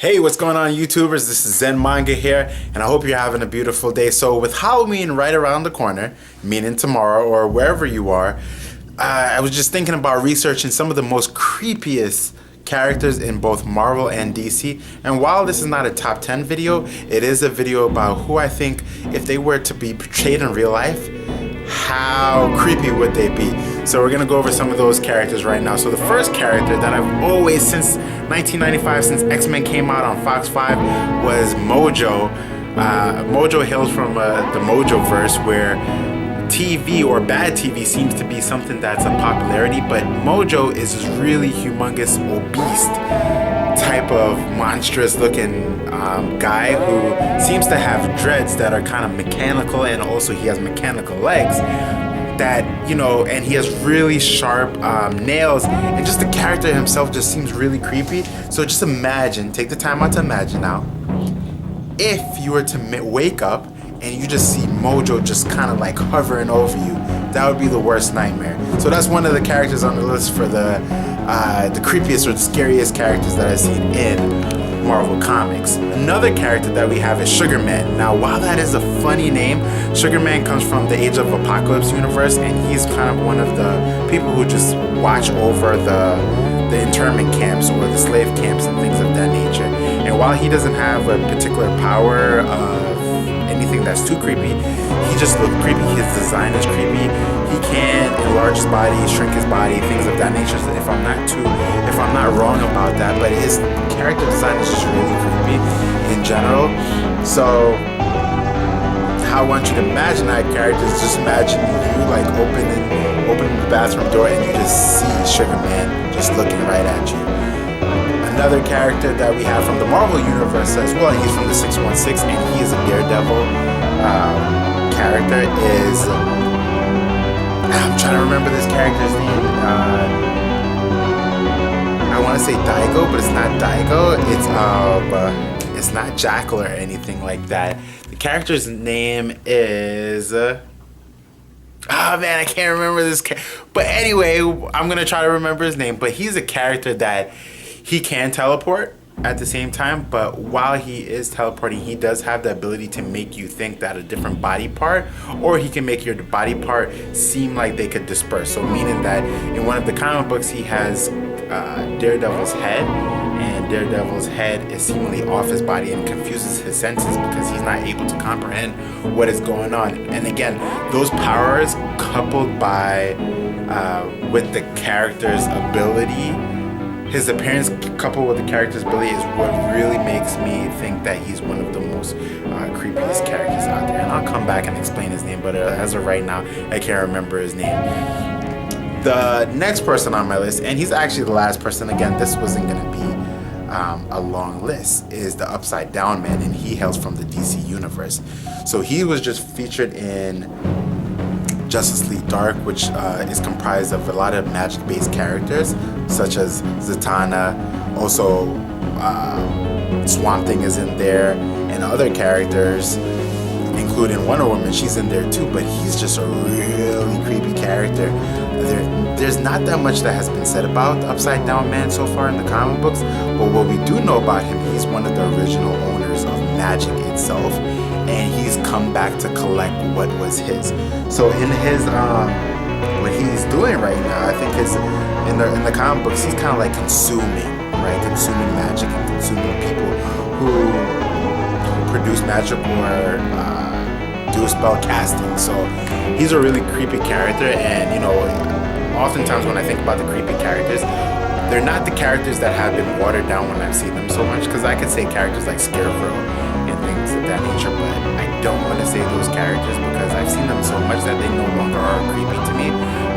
Hey, what's going on, YouTubers? This is Zen Manga here, and I hope you're having a beautiful day. So with Halloween right around the corner, meaning tomorrow or wherever you are, I was just thinking about researching some of the most creepiest characters in both Marvel and DC. And while this is not a top 10 video, it is a video about who I think, if they were to be portrayed in real life, how creepy would they be? So we're gonna go over some of those characters right now. So the first character that I've always, since 1995, since Xmen came out on Fox 5, was Mojo. Mojo hails from the Mojo verse, where TV or bad TV seems to be something that's a popularity, but Mojo is this really humongous, obese type of monstrous looking guy who seems to have dreads that are kind of mechanical, and also he has mechanical legs that, you know, and he has really sharp nails, and just the character himself just seems really creepy. So just imagine, take the time out to imagine now, if you were to wake up and you just see Mojo just kind of like hovering over you. That would be the worst nightmare. So that's one of the characters on the list for the creepiest or the scariest characters that I've seen in Marvel Comics. Another character that we have is Sugarman. Now, while that is a funny name, Sugarman comes from the Age of Apocalypse universe, and he's kind of one of the people who just watch over the internment camps or the slave camps and things of that nature. And while he doesn't have a particular power of anything that's too creepy, he just looks creepy. His design is creepy. He can enlarge his body, shrink his body, things of that nature. So if I'm not wrong about that, but his character design is just really creepy in general. So how I want you to imagine that character is just imagine you like opening the bathroom door and you just see Sugarman just looking right at you. Another character that we have from the Marvel Universe as well, he's from the 616, and he is a Daredevil character, is, I'm trying to remember this character's name, I want to say Daigo, but it's not Daigo, it's not Jackal or anything like that. The character's name is, oh man, I can't remember this, but anyway, I'm going to try to remember his name, but he's a character that he can teleport at the same time, but while he is teleporting, he does have the ability to make you think that a different body part, or he can make your body part seem like they could disperse. So meaning that in one of the comic books, he has Daredevil's head, and Daredevil's head is seemingly off his body and confuses his senses because he's not able to comprehend what is going on. And again, those powers coupled by with the character's ability, his appearance coupled with the character's ability is what really makes me think that he's one of the most creepiest characters out there. And I'll come back and explain his name, but as of right now, I can't remember his name. The next person on my list, and he's actually the last person, again, this wasn't going to be a long list, is the Theupsidedownman, and he hails from the DC universe. So he was just featured in Justice League Dark, which is comprised of a lot of magic-based characters, such as Zatanna. Also, Swamp Thing is in there, and other characters, including Wonder Woman. She's in there too, but he's just a really creepy character. There's not that much that has been said about the Theupsidedownman so far in the comic books, but what we do know about him, he's one of the original owners of magic itself, and he's come back to collect what was his. So in his what he's doing right now, I think is in the comic books, he's kind of like consuming magic and consuming people who produce magic or do spell casting. So he's a really creepy character, and you know, oftentimes when I think about the creepy characters, they're not the characters that have been watered down when I've seen them so much, because I could say characters like Scarecrow and things of that nature, but I don't want to say those characters because I've seen them so much that they no longer are creepy to me.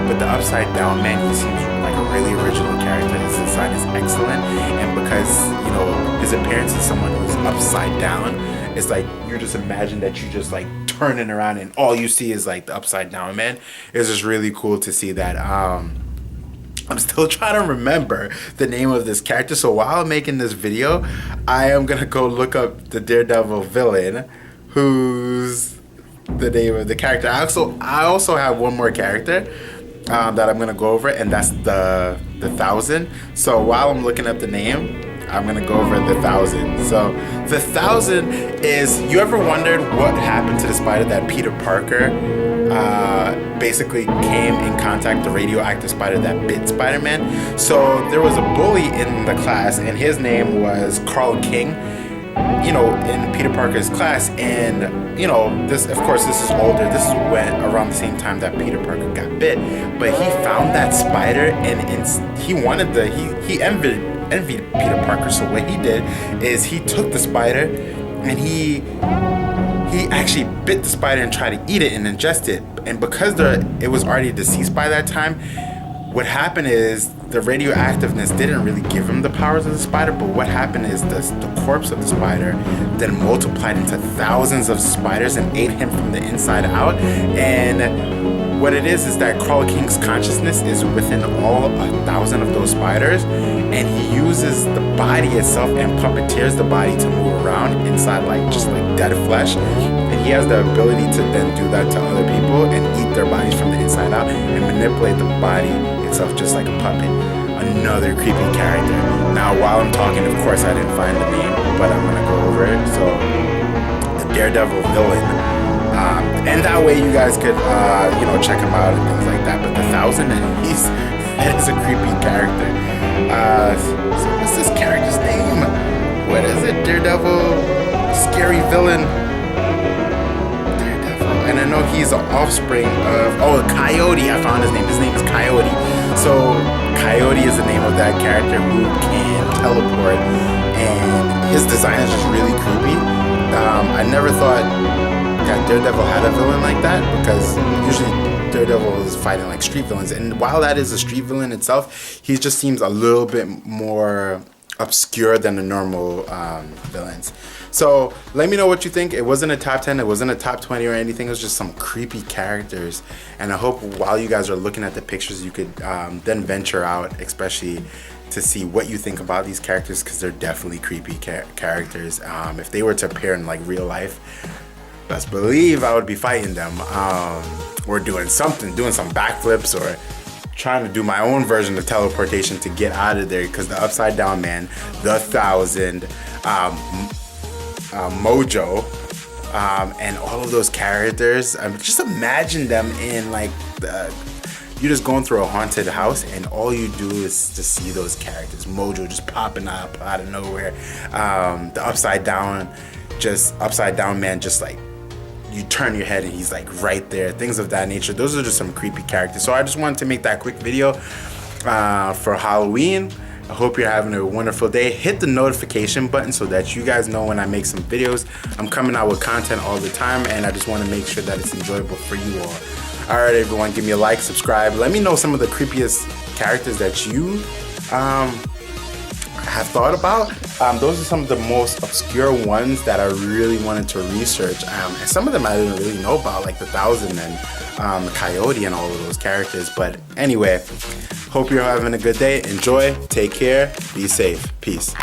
But the Theupsidedownman, he seems like a really original character. His design is excellent, and because, you know, his appearance is someone who's upside down, it's like you just imagine that you just like turning around and all you see is like the Theupsidedownman. It's just really cool to see that. I'm still trying to remember the name of this character, so while I'm making this video, I am gonna go look up the Daredevil villain, who's the name of the character. I also have one more character that I'm gonna go over, and that's the 1000. So while I'm looking up the name, I'm gonna go over the 1000. So the 1000 is, you ever wondered what happened to the spider that Peter Parker basically came in contact, the radioactive spider that bit Spider-Man? So there was a bully in the class, and his name was Carl King, you know, in Peter Parker's class. And you know, this, of course, this is older. This is when around the same time that Peter Parker got bit. But he found that spider, and he wanted the he envied Peter Parker. So what he did is he took the spider and he actually bit the spider and tried to eat it and ingest it. And because it was already deceased by that time, what happened is the radioactiveness didn't really give him the powers of the spider, but what happened is the corpse of the spider then multiplied into thousands of spiders and ate him from the inside out. And what it is that Carl King's consciousness is within all 1,000 of those spiders, and he uses the body itself and puppeteers the body to move around inside just like dead flesh. And he has the ability to then do that to other people and eat their bodies from the inside out and manipulate the body itself just like a puppet. Another creepy character. Now, while I'm talking, of course, I didn't find the name, but I'm gonna go over it. So, the Daredevil villain, and that way you guys could, you know, check him out and things like that. But the 1000, that is a creepy character. So what's this character's name? What is it? Daredevil, scary villain. And I know he's an offspring of, Coyote. I found his name. His name is Coyote. So Coyote is the name of that character who can teleport, and his design is just really creepy. I never thought that Daredevil had a villain like that, because usually Daredevil is fighting like street villains, and while that is a street villain itself, he just seems a little bit more obscure than the normal villains. So let me know what you think. It wasn't a top 10, it wasn't a top 20 or anything. It was just some creepy characters, and I hope while you guys are looking at the pictures, you could then venture out, especially to see what you think about these characters, because they're definitely creepy characters. If they were to appear in like real life, best believe I would be fighting them, or doing some backflips, or trying to do my own version of teleportation to get out of there, because the Theupsidedownman, the 1000, Mojo, and all of those characters, just imagine them in like you're just going through a haunted house, and all you do is just see those characters. Mojo just popping up out of nowhere, the Theupsidedownman, just like you turn your head and he's like right there, things of that nature. Those are just some creepy characters. So I just wanted to make that quick video for Halloween. I hope you're having a wonderful day. Hit the notification button so that you guys know when I make some videos. I'm coming out with content all the time, and I just want to make sure that it's enjoyable for you all. All right, everyone, give me a like, subscribe. Let me know some of the creepiest characters that you have thought about. Those are some of the most obscure ones that I really wanted to research. And some of them I didn't really know about, like the 1000 and Coyote and all of those characters. But anyway, hope you're having a good day. Enjoy, take care, be safe. Peace.